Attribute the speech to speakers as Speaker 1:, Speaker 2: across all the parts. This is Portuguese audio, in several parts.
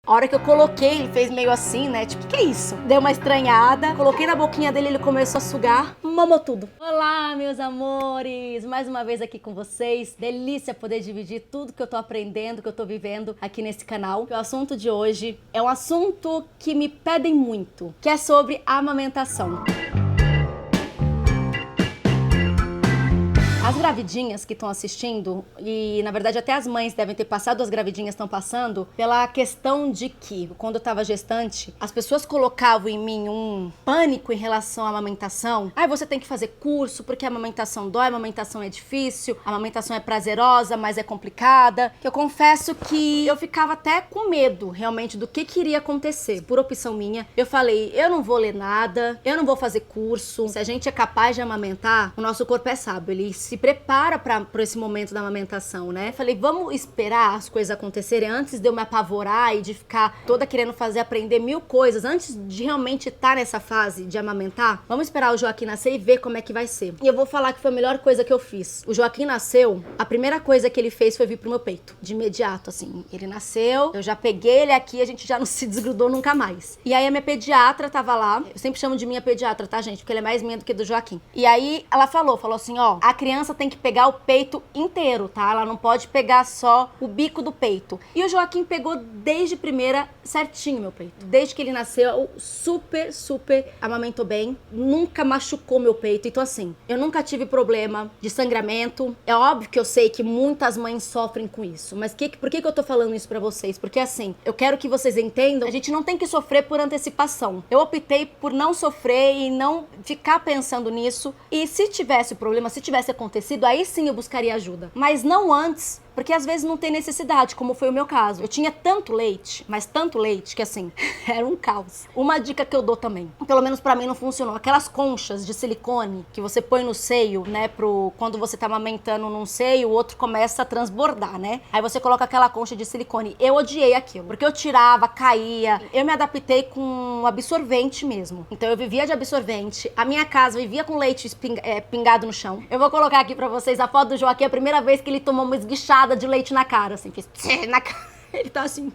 Speaker 1: A hora que eu coloquei, ele fez meio assim, né? Tipo, que é isso? Deu uma estranhada, coloquei na boquinha dele, ele começou a sugar, mamou tudo. Olá, meus amores! Mais uma vez aqui com vocês. Delícia poder dividir tudo que eu tô aprendendo, que eu tô vivendo aqui nesse canal. O assunto de hoje é um assunto que me pedem muito, que é sobre a amamentação. As gravidinhas que estão assistindo, e na verdade até as mães devem ter passado, as gravidinhas estão passando, pela questão de que, quando eu tava gestante, as pessoas colocavam em mim um pânico em relação à amamentação. Você tem que fazer curso, porque a amamentação dói, a amamentação é difícil, a amamentação é prazerosa, mas é complicada. Eu confesso que eu ficava até com medo, realmente, do que iria acontecer. Por opção minha, eu falei, eu não vou ler nada, eu não vou fazer curso. Se a gente é capaz de amamentar, o nosso corpo é sábio, ele se prepara para esse momento da amamentação, né? Falei, vamos esperar as coisas acontecerem antes de eu me apavorar e de ficar toda querendo aprender mil coisas, antes de realmente estar nessa fase de amamentar. Vamos esperar o Joaquim nascer e ver como é que vai ser. E eu vou falar que foi a melhor coisa que eu fiz. O Joaquim nasceu, a primeira coisa que ele fez foi vir pro meu peito, de imediato, assim. Ele nasceu, eu já peguei ele aqui, a gente já não se desgrudou nunca mais. E aí a minha pediatra tava lá, eu sempre chamo de minha pediatra, tá, gente? Porque ele é mais minha do que do Joaquim. E aí ela falou assim, ó, a criança tem que pegar o peito inteiro, tá? Ela não pode pegar só o bico do peito. E o Joaquim pegou desde primeira certinho meu peito. Desde que ele nasceu, super amamentou bem. Nunca machucou meu peito. Então assim, eu nunca tive problema de sangramento. É óbvio que eu sei que muitas mães sofrem com isso. Mas por que eu tô falando isso pra vocês? Porque assim, eu quero que vocês entendam, a gente não tem que sofrer por antecipação. Eu optei por não sofrer e não ficar pensando nisso. E se tivesse problema, se tivesse acontecido, aí sim eu buscaria ajuda. Mas não antes, porque às vezes não tem necessidade, como foi o meu caso. Eu tinha tanto leite, mas tanto leite, que assim, era um caos. Uma dica que eu dou também, pelo menos pra mim não funcionou, aquelas conchas de silicone que você põe no seio, né, quando você tá amamentando num seio, o outro começa a transbordar, né? Aí você coloca aquela concha de silicone. Eu odiei aquilo, porque eu tirava, caía. Eu me adaptei com absorvente mesmo. Então eu vivia de absorvente. A minha casa vivia com leite pingado no chão. Eu vou colocar aqui pra vocês a foto do Joaquim, a primeira vez que ele tomou uma esguichada de leite na cara, assim, fez na cara. Ele tá assim,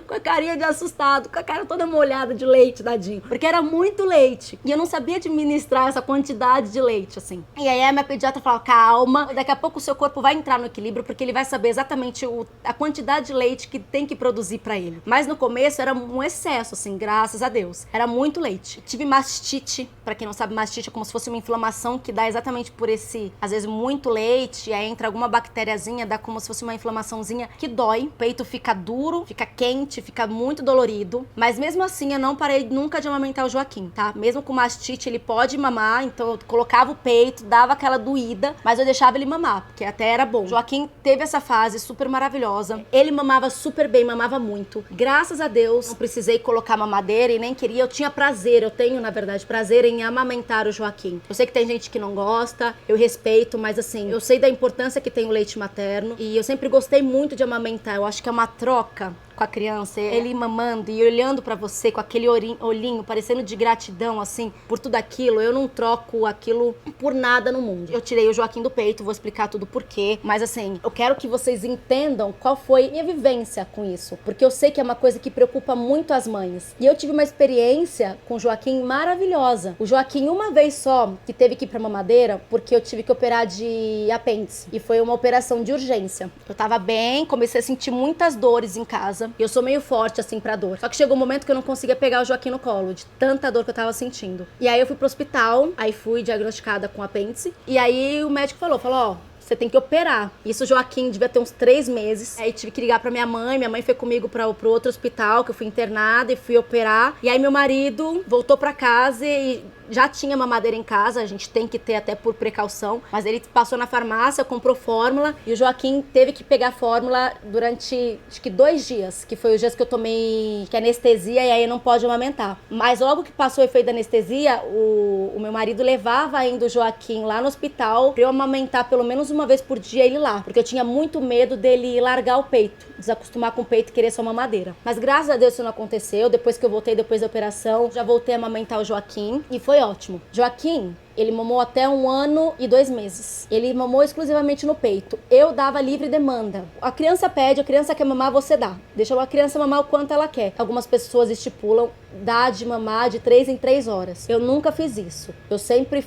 Speaker 1: com a carinha de assustado, com a cara toda molhada de leite, tadinho. Porque era muito leite. E eu não sabia administrar essa quantidade de leite, assim. E aí a minha pediatra falava, calma, daqui a pouco o seu corpo vai entrar no equilíbrio, porque ele vai saber exatamente a quantidade de leite que tem que produzir pra ele. Mas no começo era um excesso, assim, graças a Deus. Era muito leite. Tive mastite, pra quem não sabe, mastite é como se fosse uma inflamação que dá exatamente por esse, às vezes, muito leite, e aí entra alguma bactériazinha, dá como se fosse uma inflamaçãozinha que dói. O peito fica duro, fica quente, fica muito dolorido, mas mesmo assim eu não parei nunca de amamentar o Joaquim, tá? Mesmo com mastite ele pode mamar, então eu colocava o peito, dava aquela doída, mas eu deixava ele mamar, porque até era bom. O Joaquim teve essa fase super maravilhosa, ele mamava super bem, mamava muito. Graças a Deus, não precisei colocar mamadeira e nem queria, eu tinha prazer, eu tenho na verdade prazer em amamentar o Joaquim. Eu sei que tem gente que não gosta, eu respeito, mas assim, eu sei da importância que tem o leite materno e eu sempre gostei muito de amamentar, eu acho que é uma troca com a criança, ele mamando e olhando pra você com aquele olhinho parecendo de gratidão, assim, por tudo aquilo. Eu não troco aquilo por nada no mundo. Eu tirei o Joaquim do peito, vou explicar tudo por quê, mas assim, eu quero que vocês entendam qual foi minha vivência com isso, porque eu sei que é uma coisa que preocupa muito as mães. E eu tive uma experiência com o Joaquim maravilhosa. O Joaquim, uma vez só, que teve que ir pra mamadeira, porque eu tive que operar de apêndice, e foi uma operação de urgência. Eu tava bem, comecei a sentir muitas dores em casa. E eu sou meio forte, assim, pra dor. Só que chegou um momento que eu não conseguia pegar o Joaquim no colo, de tanta dor que eu tava sentindo. E aí eu fui pro hospital, aí fui diagnosticada com apêndice. E aí o médico falou, ó, você tem que operar. Isso o Joaquim devia ter uns 3 meses. Aí tive que ligar pra minha mãe foi comigo pro outro hospital, que eu fui internada e fui operar. E aí meu marido voltou pra casa e já tinha mamadeira em casa, a gente tem que ter até por precaução, mas ele passou na farmácia, comprou fórmula e o Joaquim teve que pegar fórmula durante, acho que 2 dias, que foi os dias que eu tomei anestesia e aí não pode amamentar. Mas logo que passou o efeito da anestesia, o meu marido levava ainda o Joaquim lá no hospital pra eu amamentar pelo menos uma vez por dia ele lá, porque eu tinha muito medo dele largar o peito, desacostumar com o peito e querer só mamadeira. Mas graças a Deus isso não aconteceu, depois que eu voltei depois da operação, já voltei a amamentar o Joaquim e foi foi ótimo. Joaquim, ele mamou até 1 ano e 2 meses. Ele mamou exclusivamente no peito. Eu dava livre demanda. A criança pede, a criança quer mamar, você dá. Deixa a criança mamar o quanto ela quer. Algumas pessoas estipulam dar de mamar de 3 em 3 horas. Eu nunca fiz isso. Eu sempre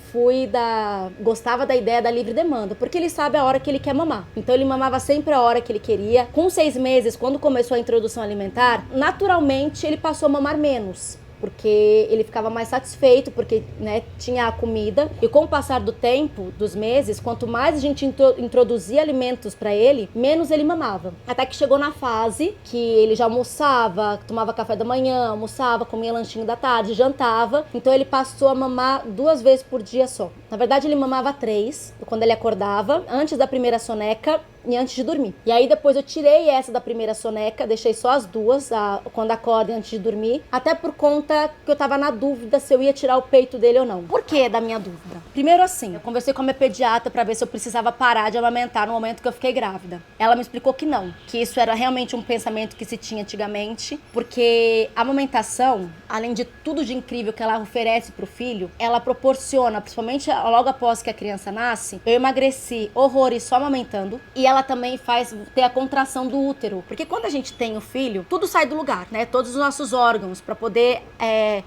Speaker 1: gostava da ideia da livre demanda, porque ele sabe a hora que ele quer mamar. Então ele mamava sempre a hora que ele queria. Com 6 meses, quando começou a introdução alimentar, naturalmente ele passou a mamar menos, porque ele ficava mais satisfeito, porque, né, tinha a comida. E com o passar do tempo, dos meses, quanto mais a gente introduzia alimentos para ele, menos ele mamava. Até que chegou na fase que ele já almoçava, tomava café da manhã, almoçava, comia lanchinho da tarde, jantava. Então ele passou a mamar 2 vezes por dia só. Na verdade ele mamava 3, quando ele acordava, antes da primeira soneca e antes de dormir. E aí depois eu tirei essa da primeira soneca, deixei só as 2, quando acorda e antes de dormir, até por conta que eu tava na dúvida se eu ia tirar o peito dele ou não. Por que da minha dúvida? Primeiro assim, eu conversei com a minha pediatra pra ver se eu precisava parar de amamentar no momento que eu fiquei grávida. Ela me explicou que não, que isso era realmente um pensamento que se tinha antigamente, porque a amamentação, além de tudo de incrível que ela oferece pro filho, ela proporciona, principalmente logo após que a criança nasce, eu emagreci horrores só amamentando, e ela também faz ter a contração do útero, porque quando a gente tem o filho, tudo sai do lugar, né? Todos os nossos órgãos para poder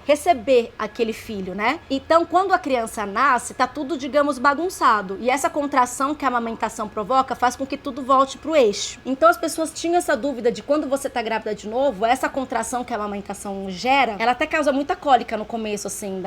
Speaker 1: receber aquele filho, né? Então, quando a criança nasce, tá tudo, digamos, bagunçado, e essa contração que a amamentação provoca faz com que tudo volte pro eixo. Então, as pessoas tinham essa dúvida de quando você tá grávida de novo, essa contração que a amamentação gera, ela até causa muita cólica no começo, assim,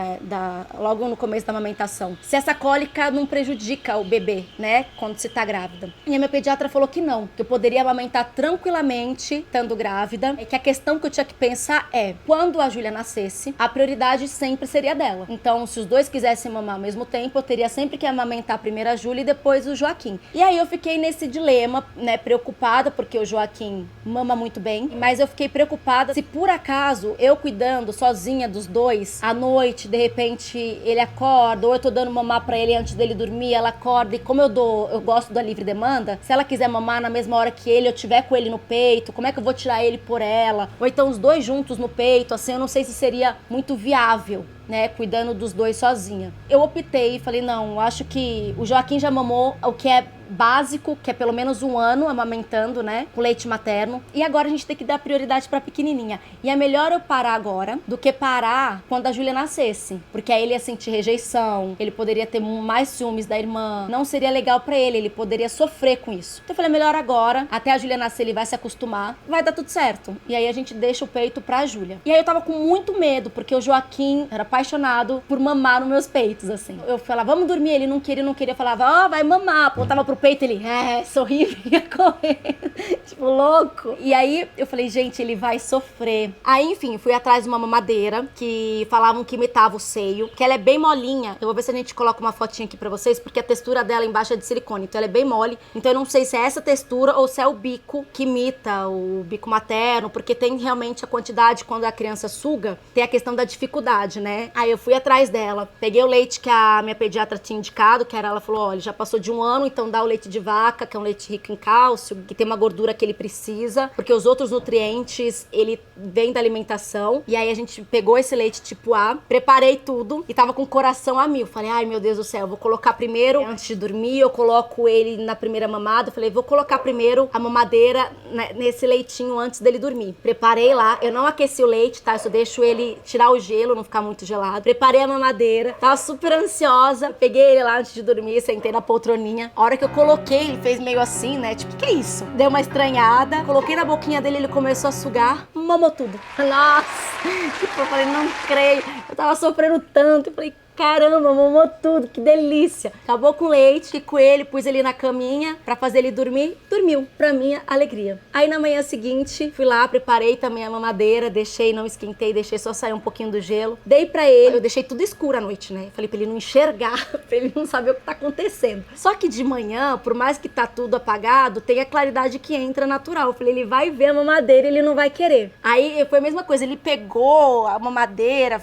Speaker 1: logo no começo da amamentação. Se essa cólica não prejudica o bebê, né? Quando se tá grávida. E a minha pediatra falou que não, que eu poderia amamentar tranquilamente, estando grávida, e que a questão que eu tinha que pensar é, quando a Júlia nascesse, a prioridade sempre seria dela. Então, se os dois quisessem mamar ao mesmo tempo, eu teria sempre que amamentar primeiro a Júlia e depois o Joaquim. E aí eu fiquei nesse dilema, né, preocupada, porque o Joaquim mama muito bem, mas eu fiquei preocupada se por acaso eu cuidando sozinha dos dois, à noite, de repente ele acorda, ou eu tô dando mamar pra ele antes dele dormir, ela acorda, e como eu gosto da livre demanda, se ela quiser mamar na mesma hora que ele, eu tiver com ele no peito, como é que eu vou tirar ele por ela? Ou então os dois juntos no peito, assim, eu não sei se seria muito viável, né, cuidando dos dois sozinha. Eu optei e falei, não, acho que o Joaquim já mamou o que é básico, que é pelo menos 1 ano amamentando, né, com leite materno, e agora a gente tem que dar prioridade pra pequenininha. E é melhor eu parar agora do que parar quando a Júlia nascesse, porque aí ele ia sentir rejeição, ele poderia ter mais ciúmes da irmã, não seria legal pra ele poderia sofrer com isso. Então eu falei, melhor agora, até a Júlia nascer, ele vai se acostumar, vai dar tudo certo. E aí a gente deixa o peito pra Júlia. E aí eu tava com muito medo, porque o Joaquim era apaixonado por mamar nos meus peitos, assim. Eu falava, vamos dormir, ele não queria, eu falava, ó, vai mamar, apontava pro peito, ele, sorria e vinha correndo, tipo, louco. E aí eu falei, gente, ele vai sofrer. Aí, enfim, fui atrás de uma mamadeira que falavam que imitava o seio, que ela é bem molinha. Eu vou ver se a gente coloca uma fotinha aqui pra vocês, porque a textura dela embaixo é de silicone, então ela é bem mole. Então eu não sei se é essa textura ou se é o bico que imita o bico materno, porque tem realmente a quantidade, quando a criança suga, tem a questão da dificuldade, né? Aí eu fui atrás dela, peguei o leite que a minha pediatra tinha indicado, que era, ela falou, olha, já passou de 1 ano, então dá o leite de vaca, que é um leite rico em cálcio, que tem uma gordura que ele precisa, porque os outros nutrientes, ele vem da alimentação. E aí a gente pegou esse leite tipo A, preparei tudo e tava com o coração a mil. Falei, ai meu Deus do céu, eu vou colocar primeiro, antes de dormir, eu coloco ele na primeira mamada. Falei, vou colocar primeiro a mamadeira nesse leitinho antes dele dormir. Preparei lá, eu não aqueci o leite, tá? Eu só deixo ele tirar o gelo, não ficar muito gelado. Preparei a mamadeira, tava super ansiosa, peguei ele lá antes de dormir, sentei na poltroninha. A hora que eu coloquei, ele fez meio assim, né? Tipo, que é isso? Deu uma estranhada, coloquei na boquinha dele, ele começou a sugar, mamou tudo. Nossa! Tipo, eu falei, não creio. Eu tava sofrendo tanto, eu falei, caramba, mamou tudo, que delícia. Acabou com o leite, fiquei com ele, pus ele na caminha pra fazer ele dormir. Dormiu, pra minha alegria. Aí na manhã seguinte, fui lá, preparei também a mamadeira, não esquentei, deixei só sair um pouquinho do gelo. Dei pra ele, eu deixei tudo escuro à noite, né? Falei pra ele não enxergar, pra ele não saber o que tá acontecendo. Só que de manhã, por mais que tá tudo apagado, tem a claridade que entra natural. Eu falei, ele vai ver a mamadeira e ele não vai querer. Aí foi a mesma coisa, ele pegou a mamadeira,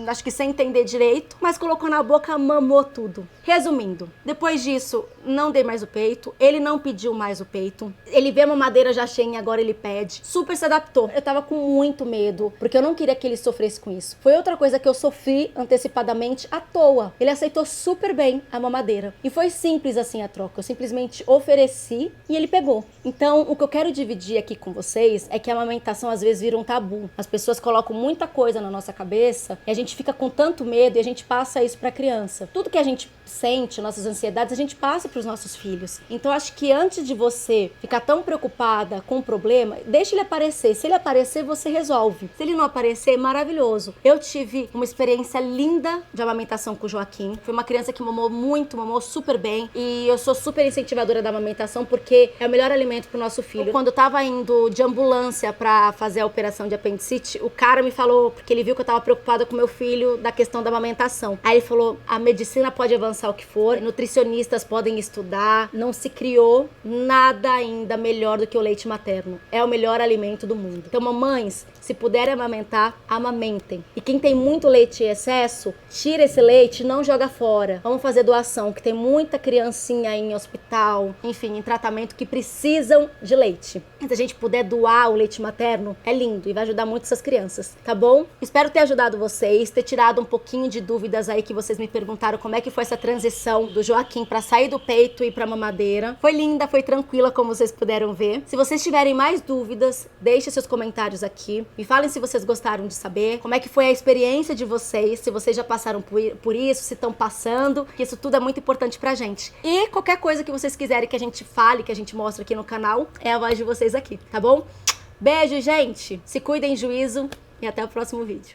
Speaker 1: acho que sem entender direito, mas colocou na boca, mamou tudo. Resumindo, depois disso, não dei mais o peito, ele não pediu mais o peito, ele vê a mamadeira já cheia e agora ele pede, super se adaptou. Eu tava com muito medo, porque eu não queria que ele sofresse com isso. Foi outra coisa que eu sofri antecipadamente à toa. Ele aceitou super bem a mamadeira. E foi simples assim a troca, eu simplesmente ofereci e ele pegou. Então, o que eu quero dividir aqui com vocês é que a amamentação às vezes vira um tabu. As pessoas colocam muita coisa na nossa cabeça e a gente fica com tanto medo e a gente passa isso pra criança. Tudo que a gente sente, nossas ansiedades, a gente passa pros nossos filhos. Então, acho que antes de você ficar tão preocupada com o problema, deixa ele aparecer. Se ele aparecer, você resolve. Se ele não aparecer, maravilhoso. Eu tive uma experiência linda de amamentação com o Joaquim. Foi uma criança que mamou muito, mamou super bem. E eu sou super incentivadora da amamentação porque é o melhor alimento pro nosso filho. Quando eu tava indo de ambulância pra fazer a operação de apendicite, o cara me falou, porque ele viu que eu tava preocupada com meu filho da questão da amamentação. Aí ele falou, a medicina pode avançar o que for, nutricionistas podem estudar, não se criou nada ainda melhor do que o leite materno. É o melhor alimento do mundo. Então, mamães, se puderem amamentar, amamentem. E quem tem muito leite em excesso, tira esse leite e não joga fora. Vamos fazer doação, que tem muita criancinha em hospital, enfim, em tratamento que precisam de leite. Se a gente puder doar o leite materno, é lindo e vai ajudar muito essas crianças, tá bom? Espero ter ajudado vocês, ter tirado um pouquinho de dúvidas aí que vocês me perguntaram como é que foi essa transição do Joaquim pra sair do peito e pra mamadeira. Foi linda, foi tranquila, como vocês puderam ver. Se vocês tiverem mais dúvidas, deixem seus comentários aqui. Me falem se vocês gostaram de saber, como é que foi a experiência de vocês, se vocês já passaram por isso, se estão passando, que isso tudo é muito importante pra gente. E qualquer coisa que vocês quiserem que a gente fale, que a gente mostre aqui no canal, é a voz de vocês aqui, tá bom? Beijo, gente! Se cuidem, juízo, e até o próximo vídeo.